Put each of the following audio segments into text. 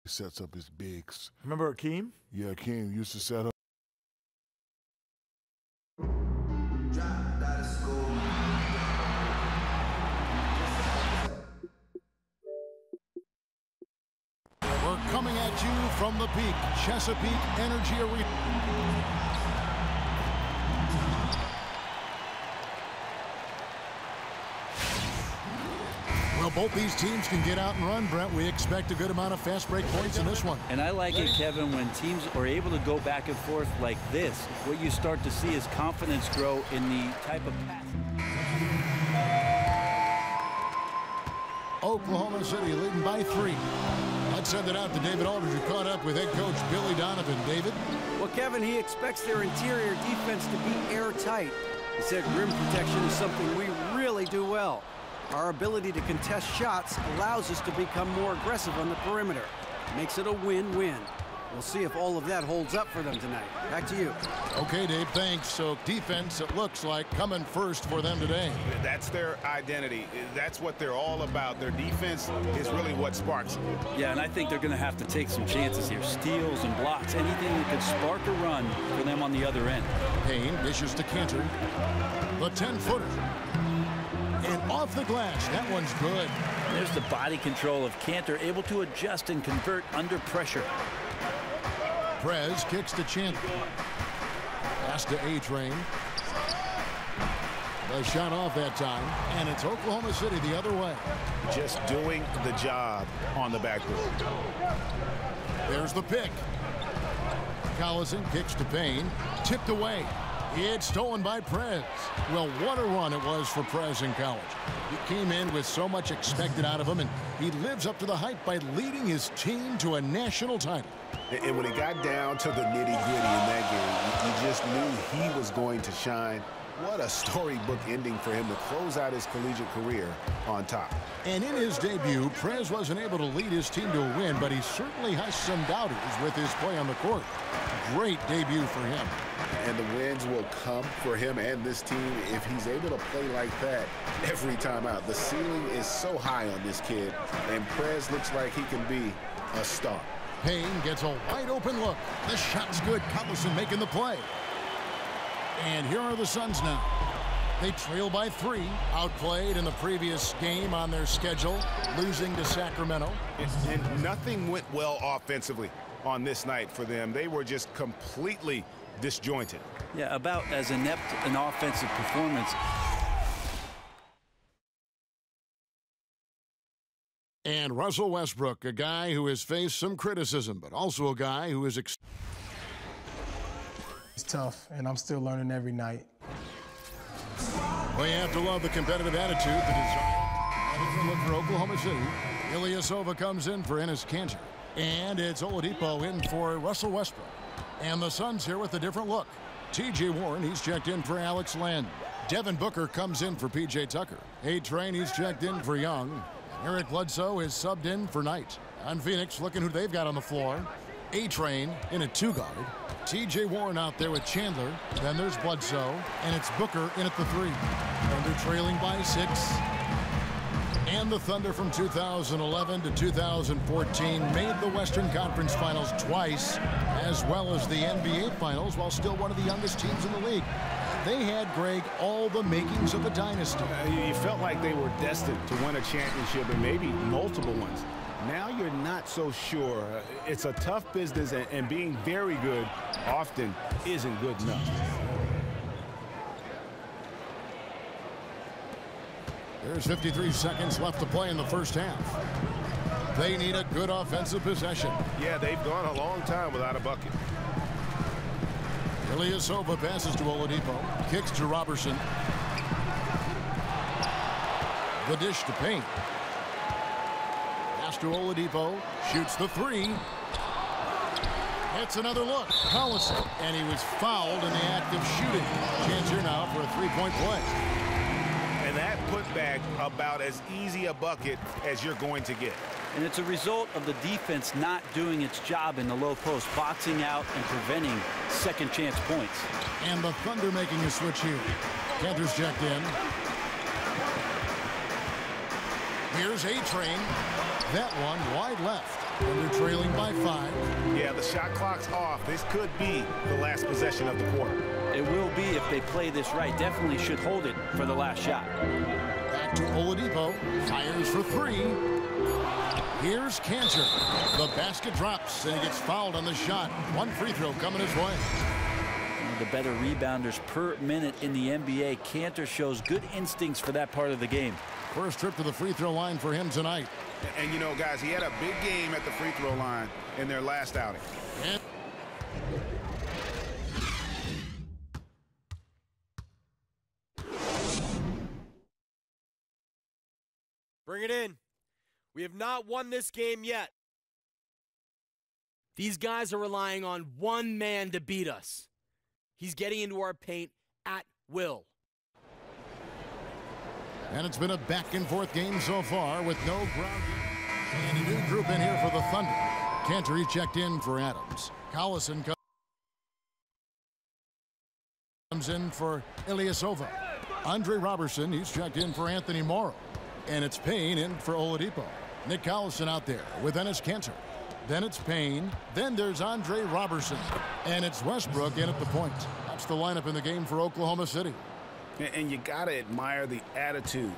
sets up his bigs. Remember Akeem? Yeah, Akeem used to set up. We're coming at you from the peak, Chesapeake Energy Arena. Well, both these teams can get out and run, Brent. We expect a good amount of fast break points in this one. And I like it, Kevin, when teams are able to go back and forth like this. What you start to see is confidence grow in the type of pass. Oklahoma City leading by 3. Let's send it out to David Aldridge, who caught up with head coach Billy Donovan. David? Well, Kevin, he expects their interior defense to be airtight. He said rim protection is something we really do well. Our ability to contest shots allows us to become more aggressive on the perimeter. Makes it a win-win. We'll see if all of that holds up for them tonight. Back to you. Okay, Dave, thanks. So defense, it looks like, coming first for them today. That's their identity. That's what they're all about. Their defense is really what sparks it. Yeah, and I think they're going to have to take some chances here. Steals and blocks, anything that could spark a run for them on the other end. Payne dishes to Cantor. The 10-footer. And off the glass. That one's good. There's the body control of Cantor, able to adjust and convert under pressure. Prez kicks to Chandler. Pass to A-Train. The shot off that time, and it's Oklahoma City the other way. Just doing the job on the backboard. There's the pick. Collison kicks to Payne. Tipped away. It's stolen by Prez. Well, what a run it was for Prez in college. He came in with so much expected out of him, and he lives up to the hype by leading his team to a national title. And when it got down to the nitty-gritty in that game, you just knew he was going to shine. What a storybook ending for him to close out his collegiate career on top. And in his debut, Prez wasn't able to lead his team to a win, but he certainly has some doubters with his play on the court. Great debut for him. And the wins will come for him and this team if he's able to play like that every time out. The ceiling is so high on this kid, and Prez looks like he can be a star. Payne gets a wide open look. The shot's good. Collison making the play. And here are the Suns now. They trail by 3. Outplayed in the previous game on their schedule, losing to Sacramento. And nothing went well offensively on this night for them. They were just completely disjointed. Yeah, about as inept an offensive performance. And Russell Westbrook, a guy who has faced some criticism, but also a guy who is... It's tough, and I'm still learning every night. Well, you have to love the competitive attitude, the desire. That is a look for Oklahoma City. Ilyasova comes in for Enes Kanter. And it's Oladipo in for Russell Westbrook. And the Suns here with a different look. T.J. Warren, he's checked in for Alex Len. Devin Booker comes in for P.J. Tucker. A-Train, he's checked in for Young. Eric Bledsoe is subbed in for Knight. On Phoenix, looking who they've got on the floor. A-Train in a 2-guard. T.J. Warren out there with Chandler. Then there's Bledsoe. And it's Booker in at the 3. And they're trailing by 6. And the Thunder from 2011 to 2014 made the Western Conference Finals twice, as well as the NBA Finals, while still one of the youngest teams in the league. They had, Greg, all the makings of a dynasty. You felt like they were destined to win a championship and maybe multiple ones. Now you're not so sure. It's a tough business, and being very good often isn't good enough. There's 53 seconds left to play in the first half. They need a good offensive possession. Yeah, they've gone a long time without a bucket. Ilyasova passes to Oladipo. Kicks to Robertson. The dish to Payne. Pass to Oladipo. Shoots the 3. It's another look. Collison. And he was fouled in the act of shooting. Chance here now for a 3-point play. And that putback about as easy a bucket as you're going to get. And it's a result of the defense not doing its job in the low post, boxing out and preventing second chance points. And the Thunder making a switch here. Panthers checked in. Here's A-Train. That one wide left. And they're trailing by 5. Yeah, the shot clock's off. This could be the last possession of the quarter. It will be if they play this right. Definitely should hold it for the last shot. Back to Oladipo. Fires for 3. Here's Cantor. The basket drops, and he gets fouled on the shot. 1 free throw coming his way. One of the better rebounders per minute in the NBA. Cantor shows good instincts for that part of the game. First trip to the free throw line for him tonight. And you know, guys, he had a big game at the free throw line in their last outing. And bring it in. We have not won this game yet. These guys are relying on one man to beat us. He's getting into our paint at will. And it's been a back-and-forth game so far with no ground game. And a new group in here for the Thunder. Cantor checked in for Adams. Collison comes in for Ilyasova. Andre Robertson, he's checked in for Anthony Morrow. And it's Payne in for Oladipo. Nick Collison out there with Enes Kanter. Then it's Payne. Then there's Andre Robertson. And it's Westbrook in at the point. That's the lineup in the game for Oklahoma City. And you got to admire the attitude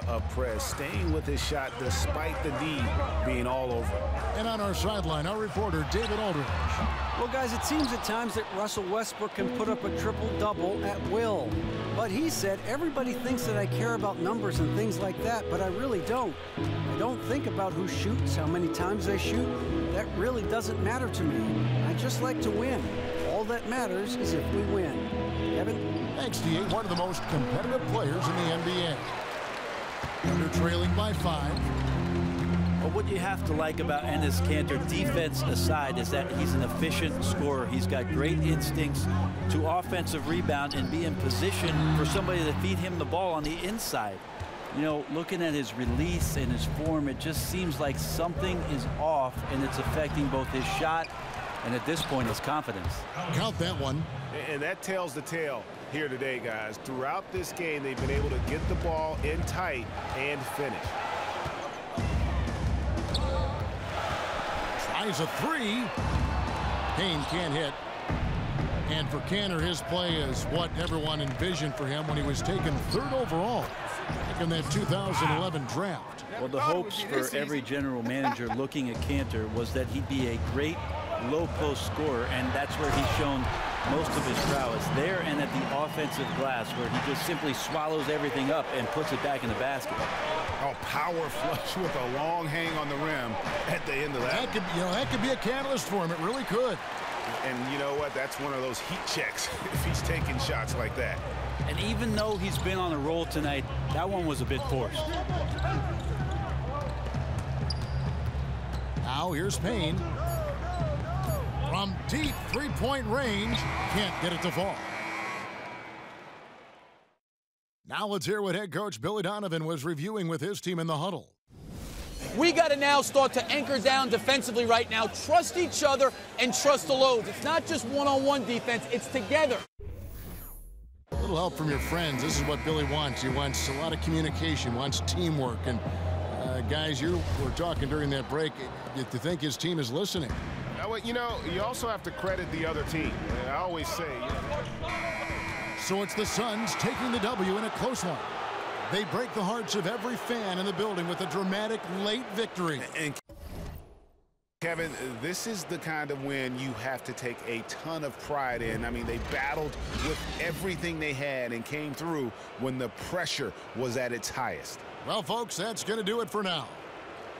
of Prez, staying with his shot despite the D being all over. And on our sideline, our reporter, David Aldridge. Well, guys, it seems at times that Russell Westbrook can put up a triple-double at will. But he said, everybody thinks that I care about numbers and things like that, but I really don't. I don't think about who shoots, how many times they shoot. That really doesn't matter to me. I just like to win. All that matters is if we win. Kevin? Thanks, D.A., one of the most competitive players in the NBA. Under trailing by 5. But what you have to like about Enes Kanter, defense aside, is that he's an efficient scorer. He's got great instincts to offensive rebound and be in position for somebody to feed him the ball on the inside. You know, looking at his release and his form, it just seems like something is off, and it's affecting both his shot and, at this point, his confidence. Count that one. And that tells the tale here today, guys. Throughout this game, they've been able to get the ball in tight and finish. Tries a 3. Payne can't hit. And for Kanter, his play is what everyone envisioned for him when he was taken 3rd overall back in that 2011 draft. Well, the hopes for every general manager looking at Kanter was that he'd be a great low-post scorer, and that's where he's shown most of his prowess, there and at the offensive glass, where he just simply swallows everything up and puts it back in the basket. Oh, power flush with a long hang on the rim at the end of that. That could be a catalyst for him. It really could. And you know what? That's one of those heat checks if he's taking shots like that. And even though he's been on a roll tonight, that one was a bit forced. Now here's Payne. From deep three-point range, can't get it to fall. Now let's hear what head coach Billy Donovan was reviewing with his team in the huddle. We got to now start to anchor down defensively right now, trust each other and trust the loads. It's not just one-on-one defense, it's together. A little help from your friends. This is what Billy wants. He wants a lot of communication, wants teamwork. And guys, you were talking during that break to think his team is listening. You know, you also have to credit the other team. I always say. So it's the Suns taking the W in a close one. They break the hearts of every fan in the building with a dramatic late victory. And Kevin, this is the kind of win you have to take a ton of pride in. I mean, they battled with everything they had and came through when the pressure was at its highest. Well, folks, that's going to do it for now.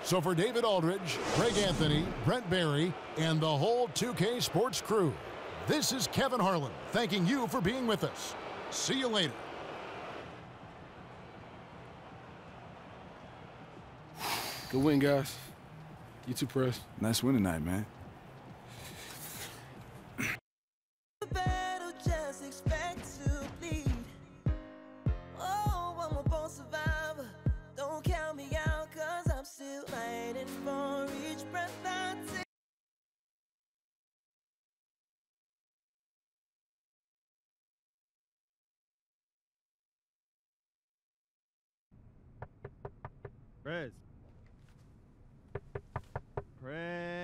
So for David Aldridge, Greg Anthony, Brent Barry, and the whole 2K Sports crew, this is Kevin Harlan thanking you for being with us. See you later. Good win, guys. You too, Press. Nice win tonight, man. Craig.